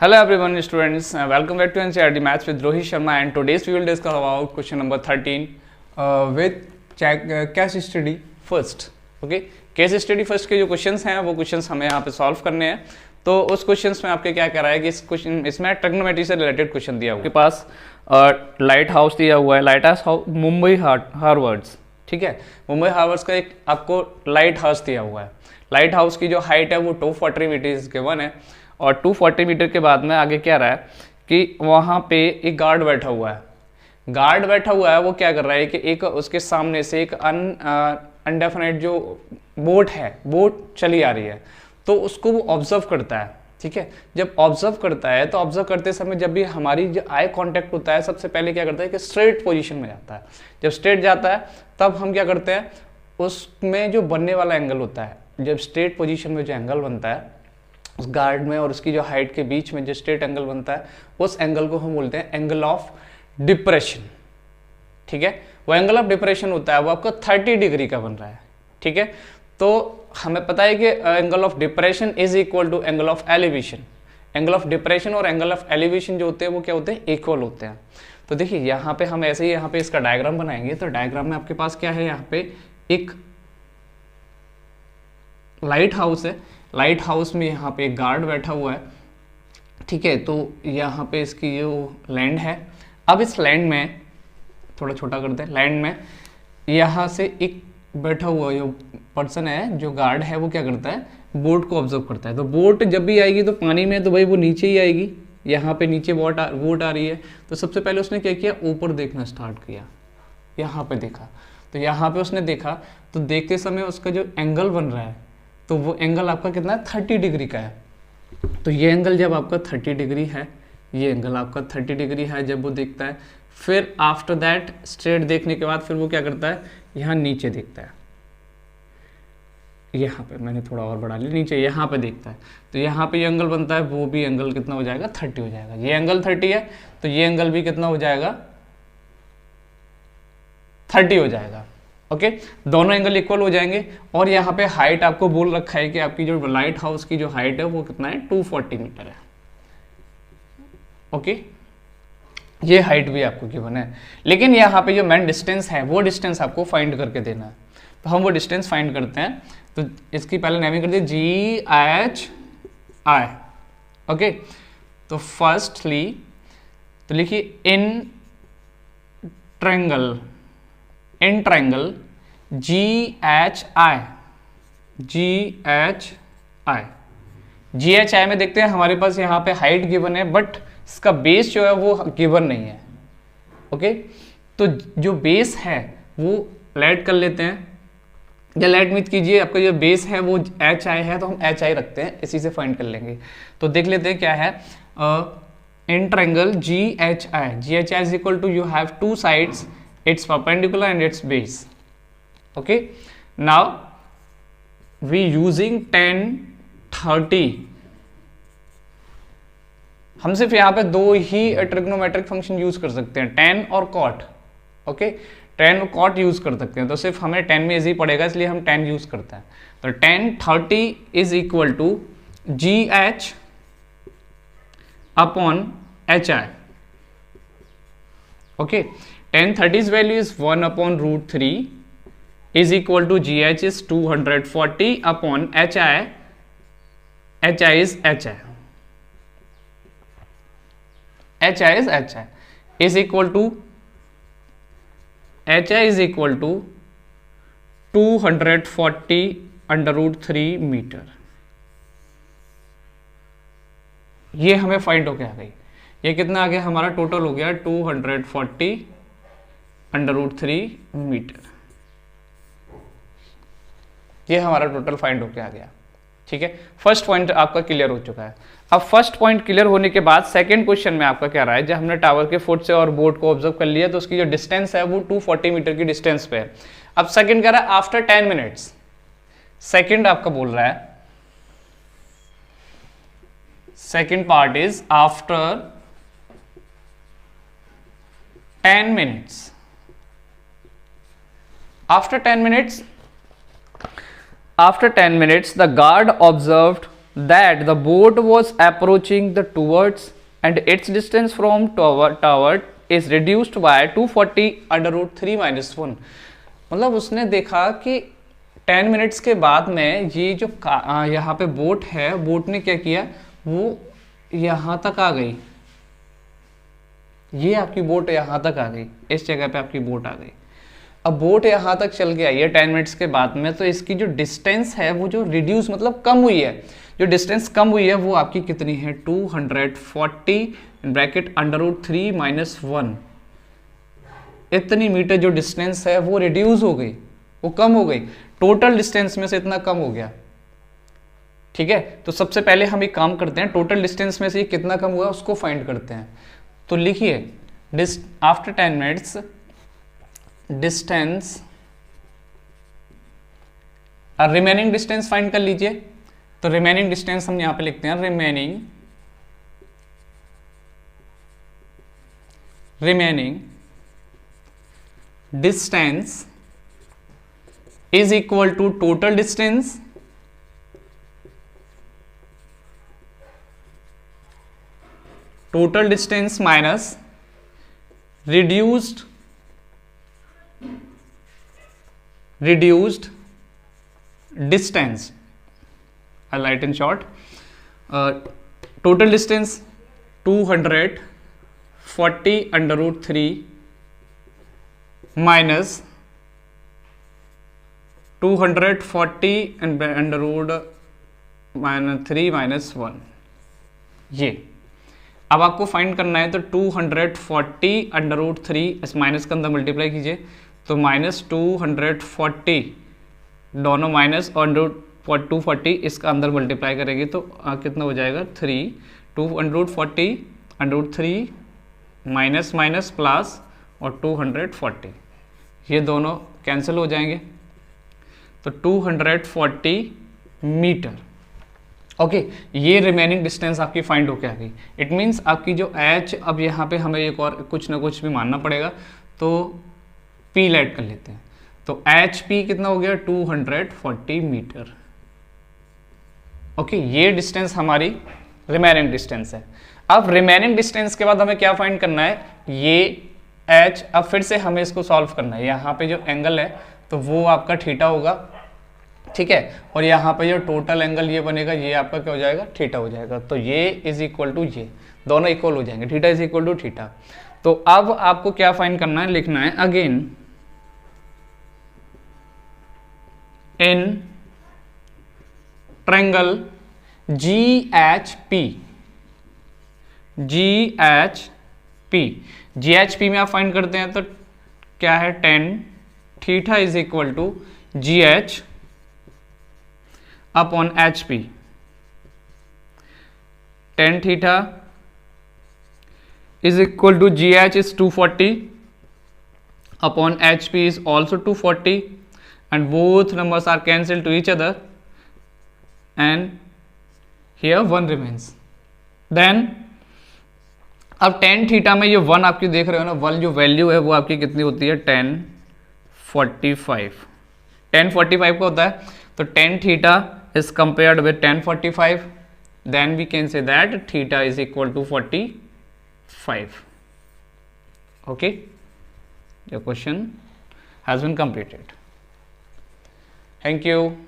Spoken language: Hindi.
Hello everyone students, welcome back to NCERT Maths with Rohit Sharma and today's we will discuss about question number 13 with case study first. Okay, case study first के जो क्वेश्चंस हैं वो क्वेश्चंस हमें यहाँ पे सॉल्व करने हैं. तो उस क्वेश्चंस में आपके क्या कह रहा है कि इस क्वेश्चन इसमें ट्रिग्नोमेट्री से रिलेटेड क्वेश्चन दिया हुआ है. आपके पास लाइट हाउस दिया हुआ है, लाइट हाउस मुंबई हार्वर्ड्स. ठीक है, मुंबई हार्वर्ड्स का एक आपको लाइट हाउस दिया हुआ है. लाइट हाउस की जो हाइट है वो 240 मीटर गिवन है और 240 मीटर के बाद में आगे क्या रहा है कि वहाँ पे एक गार्ड बैठा हुआ है. गार्ड बैठा हुआ है वो क्या कर रहा है कि एक उसके सामने से एक अनडेफिनेट जो बोट है, बोट चली आ रही है, तो उसको वो ऑब्जर्व करता है. ठीक है, जब ऑब्जर्व करता है तो ऑब्जर्व करते समय जब भी हमारी जो आई कांटेक्ट होता है सबसे पहले क्या करता है कि स्ट्रेट पोजीशन में जाता है. जब स्ट्रेट जाता है तब हम क्या करते हैं, उसमें जो बनने वाला एंगल होता है, जब स्ट्रेट पोजीशन में जो एंगल बनता है उस गार्ड में और उसकी जो हाइट के बीच में जो स्ट्रेट एंगल बनता है उस एंगल को हम बोलते हैं एंगल ऑफ डिप्रेशन. ठीक है, वो एंगल ऑफ डिप्रेशन होता है वो आपका 30 डिग्री का बन रहा है. ठीक है, तो हमें पता है कि angle of depression is equal to angle of elevation. Angle of depression और एंगल ऑफ एलिवेशन जो होते हैं वो क्या होते हैं, इक्वल होते हैं. तो देखिए यहाँ पे हम ऐसे ही यहाँ पे इसका डायग्राम बनाएंगे. तो डायग्राम में आपके पास क्या है, यहाँ पे एक लाइट हाउस है. लाइट हाउस में यहाँ पे एक गार्ड बैठा हुआ है. ठीक है, तो यहाँ पे इसकी जो लैंड है, अब इस लैंड में थोड़ा छोटा करते हैं. लैंड में यहाँ से एक बैठा हुआ जो पर्सन है, जो गार्ड है, वो क्या करता है, बोट को ऑब्जर्व करता है. तो बोट जब भी आएगी तो पानी में तो भाई वो नीचे ही आएगी. यहाँ पे नीचे बोट आ रही है, तो सबसे पहले उसने क्या किया, ऊपर देखना स्टार्ट किया. यहाँ पे देखा, तो यहाँ पे उसने देखा, तो देखते समय उसका जो एंगल बन रहा है तो वो एंगल आपका कितना है, 30 डिग्री का है. तो ये एंगल जब आपका 30 डिग्री है, ये एंगल आपका 30 डिग्री है जब वो देखता है, फिर आफ्टर दैट स्ट्रेट देखने के बाद फिर वो क्या करता है, यहाँ नीचे देखता है. यहाँ पे मैंने थोड़ा और बढ़ा लिया, नीचे यहाँ पे देखता है. तो यहाँ पे ये एंगल बनता है, वो भी एंगल कितना हो जाएगा, 30 हो जाएगा. ये एंगल 30 है तो ये एंगल भी कितना हो जाएगा, 30 हो जाएगा. ओके, दोनों एंगल इक्वल हो जाएंगे. और यहाँ पे हाइट आपको बोल रखा है कि आपकी जो लाइट हाउस की जो हाइट है वो कितना है, 240 मीटर है. ओके, ये हाइट भी आपको गिवन है, लेकिन यहाँ पे जो मेन डिस्टेंस है वो डिस्टेंस आपको फाइंड करके देना है. तो हम वो डिस्टेंस फाइंड करते हैं. तो इसकी पहले नेमिंग कर दी GHI. ओके, तो फर्स्टली तो लिखिए इन ट्रायंगल GHI में देखते हैं हमारे पास यहाँ पे हाइट गिवन है बट इसका बेस जो है वो गिवन नहीं है. ओके, तो जो बेस है वो लेट कर लेते हैं, या लेट मित कीजिए, आपका जो बेस है वो HI है तो हम HI रखते हैं, इसी से फाइंड कर लेंगे. तो देख लेते हैं क्या है. In triangle GHI is equal to, you have two sides, its perpendicular and its base. Okay, now we using tan 30. हम सिर्फ यहाँ पे दो ही ट्रिग्नोमेट्रिक फंक्शन यूज कर सकते हैं, tan और cot. ओके, tan और cot यूज कर सकते हैं, तो सिर्फ हमें tan में इजी पड़ेगा इसलिए हम tan यूज करते हैं. तो tan 30 is equal to GH upon HI. Okay, tan 30's value is 1 upon root 3 is equal to GH is 240 upon HI. HI is HI. HI is HI is equal to HI is equal to 240 under root 3 metre. ये हमें फाइंड होके आ गई. ये कितना आ गया हमारा, टोटल हो गया 240 अंडर रूट 3 मीटर. ये हमारा टोटल फाइंड होके आ गया. ठीक है, फर्स्ट पॉइंट आपका क्लियर हो चुका है. अब फर्स्ट पॉइंट क्लियर होने के बाद सेकंड क्वेश्चन में आपका क्या रहा है, जब हमने टावर के फुट से और बोर्ड को ऑब्जर्व कर लिया तो उसकी जो डिस्टेंस है वो 240 मीटर की डिस्टेंस पे है. अब सेकंड कह रहा है आफ्टर 10 मिनट्स. सेकंड आपका बोल रहा है, second part is after 10 minutes. After 10 minutes, the guard observed that the boat was approaching the towards and its distance from tower is reduced by 240 under root 3 minus 1। मतलब उसने देखा कि 10 मिनट्स के बाद में ये जो यहाँ पे बोट है, बोट ने क्या किया, वो यहाँ तक आ गई, ये आपकी बोट यहाँ तक आ गई, इस जगह पे आपकी बोट आ गई। अब बोट यहाँ तक चल के आई है 10 मिनट्स के बाद में, तो इसकी जो डिस्टेंस है वो जो रिड्यूस मतलब कम हुई है, जो डिस्टेंस कम हुई है वो आपकी कितनी है 240 ब्रैकेट अंडर रूट 3 माइनस 1। इतनी मीटर जो डिस्टेंस है वो रिड्यूस हो गई, वो कम हो गई, टोटल डिस्टेंस में से इतना कम हो गया। ठीक है, तो सबसे पहले हम एक काम करते हैं, टोटल डिस्टेंस में से ये कितना कम हुआ उसको फाइंड करते हैं। तो लिखिए after 10 minutes distance, remaining distance find कर लीजिए। तो रिमेनिंग डिस्टेंस हम यहां पे लिखते हैं remaining distance is equal to total distance minus reduced distance, I'll write in short, total distance 240 under root 3 minus 240 and under root minus 3 minus 1। ये अब आपको फाइंड करना है, तो 240 अंडर रूट 3 इस माइनस के अंदर मल्टीप्लाई कीजिए, तो माइनस 240 दोनों माइनस और 240 इसका अंदर मल्टीप्लाई करेंगे तो कितना हो जाएगा 3, 2 under root 40 under root 3 minus minus plus और 240, ये दोनों कैंसिल हो जाएंगे, तो 240 मीटर। ओके, ये रिमेनिंग डिस्टेंस आपकी फाइंड होके आ गई। इट मीन्स आपकी जो एच, अब यहाँ पे हमें एक और कुछ ना कुछ भी मानना पड़ेगा, तो पी लेट कर लेते हैं। तो एच पी कितना हो गया 240 मीटर। ओके, ये डिस्टेंस हमारी रिमेनिंग डिस्टेंस है। अब रिमेनिंग डिस्टेंस के बाद हमें क्या फाइंड करना है, ये एच, अब फिर से हमें इसको सॉल्व करना है। यहाँ पे जो एंगल है तो वो आपका थीटा होगा, ठीक है, और यहाँ पे जो टोटल एंगल ये बनेगा ये आपका क्या हो जाएगा थीटा हो जाएगा। तो ये इज इक्वल टू ये, दोनों इक्वल हो जाएंगे, theta is equal to theta. तो अब आपको क्या फाइंड करना है, लिखना है again in triangle GHP, GHP में आप फाइंड करते हैं तो क्या है tan theta is equal to GH upon HP। tan theta is equal to GH is 240 upon HP is also 240 and both numbers are cancelled to each other and here 1 remains। then अब tan थीटा में ये 1 आपकी देख रहे हो ना, 1 जो वैल्यू है वो आपकी कितनी होती है tan 45, tan 45 का होता है। तो tan theta is compared with tan 45, then we can say that theta is equal to 45। okay, your question has been completed. Thank you.